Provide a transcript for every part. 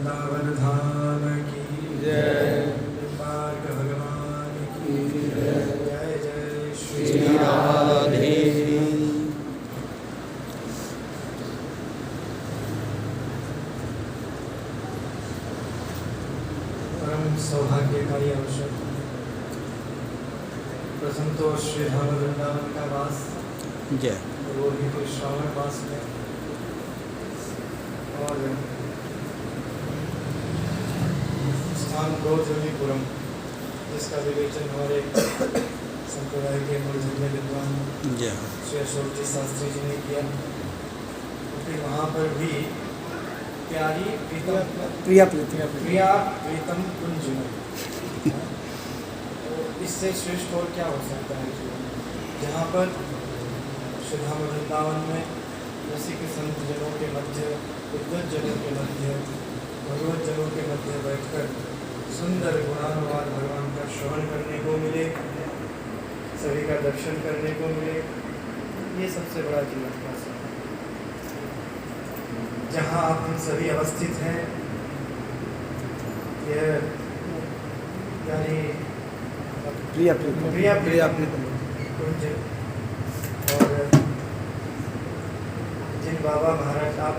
वृंदावन धाम की जय, निम्बार्क भगवान की जय, जय जय श्री राधे। परम सौभाग्यकारी अवसर, प्रथम तो श्री धाम वृंदावन का वास जय, वो भी कोई श्रावण मास में, और स्थान गोजोनीपुरम, जिसका विवेचन हमारे संप्रदाय के मूलधन्य विद्वान जय श्री अशोक जी शास्त्री जी ने किया। क्योंकि वहाँ पर भी प्यारी प्रिया प्रीतम कुंज में, तो इससे श्रेष्ठ और क्या हो सकता है जीवन, जहाँ पर श्री धाम वृंदावन में रसिक संत जनों के मध्य, विद्वत जनों के मध्य, भगवत जनों के मध्य बैठकर सुंदर गुणानुवाद भगवान का श्रवण करने को मिले, सभी का दर्शन करने को मिले, ये सबसे बड़ा जीवन का सुख है। जहाँ आप हम सभी अवस्थित हैं, यह यानी प्रिया कुंज, और जिन बाबा महाराज, आप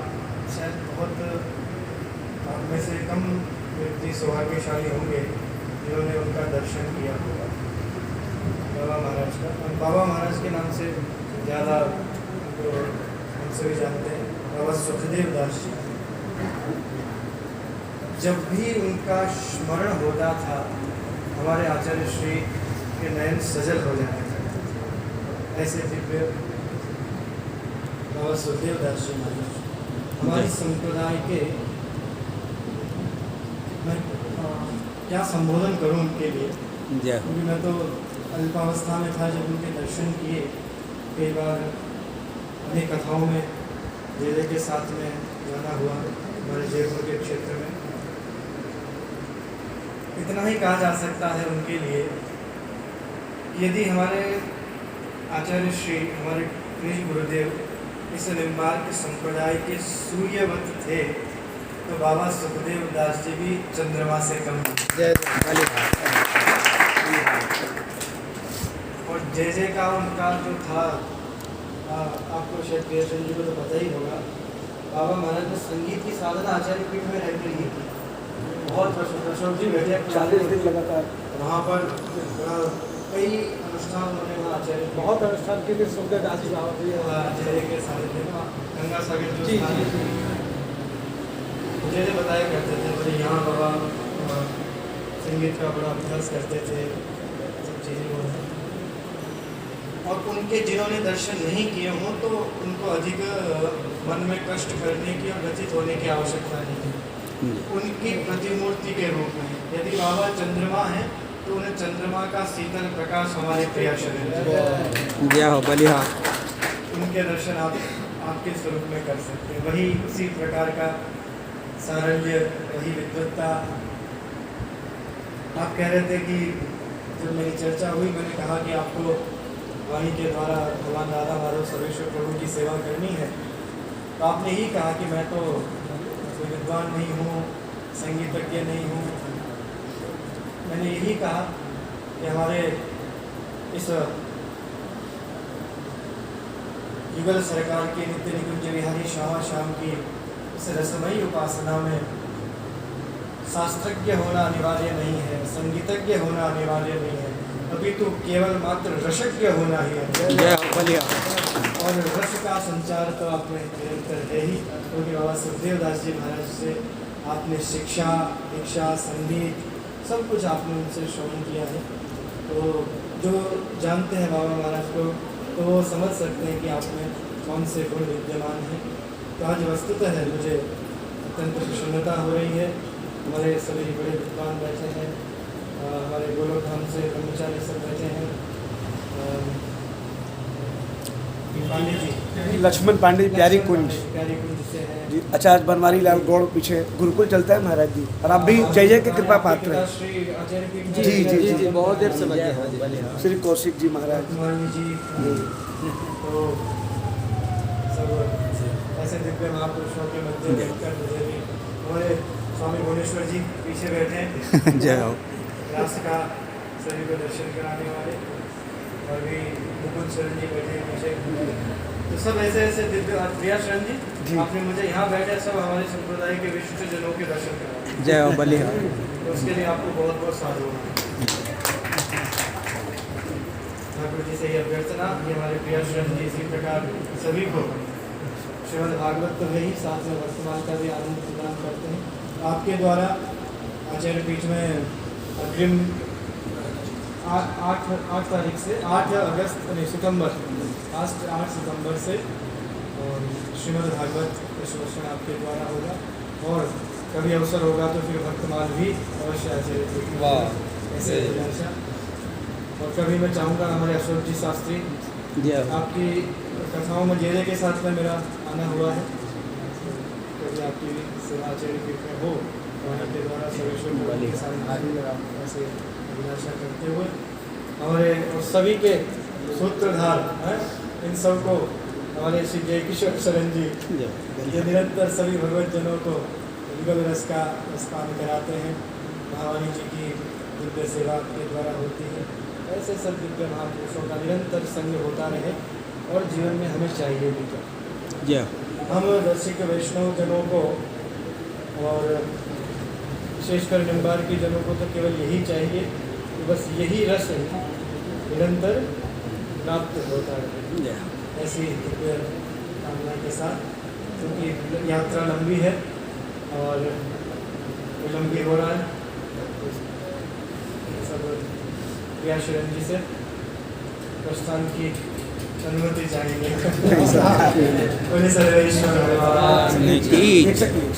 शायद बहुत आप में से कम व्यक्ति सौभाग्यशाली होंगे जिन्होंने उनका दर्शन किया होगा, बाबा महाराज का। हम बाबा महाराज के नाम से ज़्यादा उनको हम सभी जानते हैं, बाबा सुखदेव दास जी। जब भी उनका स्मरण होता था, हमारे आचार्य श्री के नयन सजल हो जाते थे। ऐसे दिव्य बाबा सुखदेव दास जी महाराज हमारे संप्रदाय के, मैं क्या संबोधन करूं उनके लिए, क्योंकि मैं तो अल्पावस्था में था जब उनके दर्शन किए। कई बार अनेक कथाओं में जेले के साथ में जाना हुआ हमारे जयपुर के क्षेत्र में। इतना ही कहा जा सकता है उनके लिए, यदि हमारे आचार्य श्री, हमारे निज गुरुदेव इस निम्बार्क संप्रदाय के सूर्यवत थे, तो बाबा सुखदेव दास जी भी चंद्रमा से कम नहीं। और जय जय का उनका जो था, आपको शायद प्रियचंद जी को तो पता ही होगा, बाबा महाराज ने संगीत की साधना आचार्य पीठ में रहकर ही थी। बहुत वर्षों तक अशोक जी बैठे 40 दिन लगातार वहाँ पर कई अनुष्ठान उन्होंने वहाँ आचार्य, बहुत अनुष्ठान के लिए सुखदेव दास जी बाबा जय के सानिध्य में गंगा सागर जो मुझे बताया करते थे, बोले यहाँ बाबा संगीत का बड़ा अभ्यास करते थे, सब चीज़ें होती। और उनके जिन्होंने दर्शन नहीं किए हों तो उनको अधिक मन में कष्ट करने की और व्यथित होने की आवश्यकता नहीं है। उनकी प्रतिमूर्ति के रूप में यदि बाबा चंद्रमा है तो उन्हें चंद्रमा का शीतल प्रकाश हमारे प्रिय शरीर जय हो बलिहा, उनके दर्शन आप आपके स्वरूप में कर सकते हैं। वही उसी प्रकार का सारल्य, वही विद्वत्ता। आप कह रहे थे कि जब मेरी चर्चा हुई, मैंने कहा कि आपको वाणी के द्वारा भगवान राधा माधव सर्वेश्वर प्रभु की सेवा करनी है, तो आपने ही कहा कि मैं तो कोई विद्वान नहीं हूँ, संगीतज्ञ नहीं हूँ। मैंने यही कहा कि हमारे इस युगल सरकार के नित्य निकुंज विहारी श्यामा श्याम की इस रसमयी उपासना में शास्त्रज्ञ होना अनिवार्य नहीं है, संगीतज्ञ होना अनिवार्य नहीं है, अभी तो केवल मात्र रसज्ञ होना ही है। और रस का संचार तो आप में निरंतर है ही, क्योंकि बाबा सुखदेव दास जी महाराज से आपने शिक्षा, दीक्षा, संगीत सब कुछ आपने उनसे श्रवण किया है। तो जो जानते हैं बाबा महाराज को, तो वो समझ सकते हैं कि आप में कौन से गुण विद्यमान हैं। तो आज वस्तुतः है मुझे अत्यंत प्रसन्नता हो रही है। हमारे सभी बड़े विद्वान बैठे हैं, हमारे गोलोक धाम से ब्रह्मचारी सब बैठे हैं, पांडे जी, लक्ष्मण पांडे जी, प्यारी कुंज से हैं जी, आचार्य बनवारी लाल गौड़ पीछे गुरुकुल चलता है महाराज जी, और आप भी जय जय के कृपा पात्र हैं। श्री आचार्य जी जी जी, बहुत देर से बजे हैं श्री कौशिक जी महाराज जी। तो सब ऐसे दिव्य महापुरुषों के मध्य रहकर मुझे भी हमारे स्वामी भुवनेश्वर जी पीछे बैठे हैं, जय हो। राष्ट्र का सभी को दर्शन कराने वाले, और भी मुकुंद शरण जी बैठे हैं पीछे। तो सब ऐसे ऐसे दिव्य। प्रिया शरण जी। जी, आपने मुझे यहाँ बैठे सब हमारे संप्रदाय के विशिष्ट जनों के दर्शन कराए, जय हो बलिया। तो उसके लिए आपको बहुत बहुत साधुवाद। ठाकुर जी से ये अभ्यर्थना कि हमारे प्रिया शरण जी इसी प्रकार सभी को श्रीमद् भागवत तो है ही, साथ में वर्तमान का भी आनंद प्रदान करते हैं। आपके द्वारा आचार्य पीठ में अग्रिम 8 तारीख से 8 अगस्त नहीं सितंबर 8 सितंबर से और श्रीमद् भागवत प्रश्न आपके द्वारा होगा, और कभी अवसर होगा तो फिर भक्तमाल भी अवश्य आचार्य पीठ में वाह। ऐसे अभिलाषा। और कभी मैं चाहूँगा हमारे अशोक जी शास्त्री, जय हो। आपकी कथाओं में जेरे के साथ में मेरा आना हुआ है, कभी आपकी सेवा आचार्य पीठ में हो और आपके द्वारा सर्वेश्वर प्रभु के साथ ऐसे अभिलाषा करते हुए हमारे और सभी के सूत्रधार हैं, इन सबको हमारे श्री जय किशोर शरण जी ये निरंतर सभी भगवत जनों को युगल रस का रसपान कराते हैं। महावाणी जी की दिव्य सेवा के द्वारा होती है। ऐसे सब दिव्य महापुरुषों का निरंतर संग होता रहे और जीवन में हमें चाहिए भी क्या। जय हो। हम रसिक वैष्णव जनों को और विशेषकर निम्बार की जनों को तो केवल यही चाहिए कि बस यही रस निरंतर प्राप्त होता रहे। जय हो। ऐसी दिव्य कामना के साथ, क्योंकि यात्रा लंबी है और विलम्ब भी हो रहा है, सब प्रिया शरण जी से प्रस्थान की अनुमति चाहिए। उन्हें सर्वेश्वर भगवान की एक सेकंड